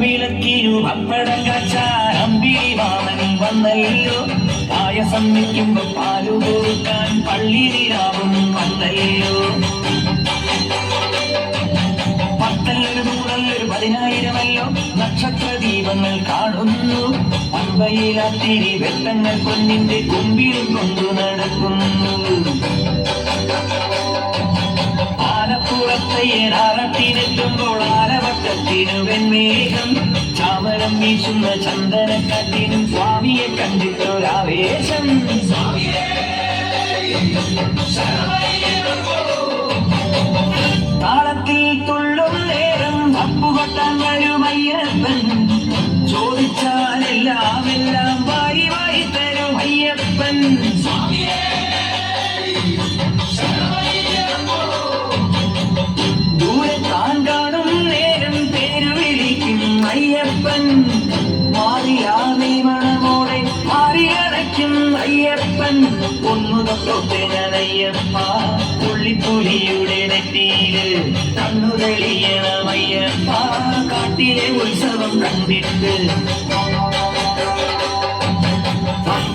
വിളക്കിനു പപ്പടം കാച്ചാരമ്പിളി മാമൻ വന്നല്ലോ. പായസം വയ്ക്കുമ്പോ പാലു കൊടുക്കാൻ പള്ളിയിലാവും വന്നല്ലോ. പത്തല്ലൊരു നൂറല്ലൊരു 10,000 നക്ഷത്ര ദീപങ്ങൾ കാണുന്നു. പമ്പയിലാത്തിരി വെട്ടങ്ങൾ പൊന്നിന്റെ കുമ്പിലും കൊണ്ടു നടക്കുന്നു. ആലപ്പുറത്തയ്യനാറത്തിനെത്തുമ്പോൾ ആലവട്ടത്തിനു വെൺമേഘം. ചാമരം വീശുന്ന ചന്ദനക്കാറ്റിനും സ്വാമിയെ കണ്ടിട്ടൊരാവേശം. താളത്തിൽ തുള്ളും നേരം അപ്പുകൊട്ടാൻ വരുമയ്യപ്പൻ. ചോദിച്ചാലെല്ലാം എല്ലാം വാരി വാരി തരും അയ്യപ്പൻ. ദൂരെ താൻ കാണും നേരം പേരു വിളിക്കും അയ്യപ്പൻ. മാറിയാതെ മണമോടെ മാറി അടയ്ക്കും അയ്യപ്പൻ. ഒന്നു തൊട്ടോട്ടെ ഞാൻ അയ്യപ്പ പുള്ളിപ്പുലിയുടെ നെറ്റിയില് കണ്ണു തെളിയണം അയ്യപ്പ. കാട്ടിലെ ഉത്സവം കണ്ടിട്ട്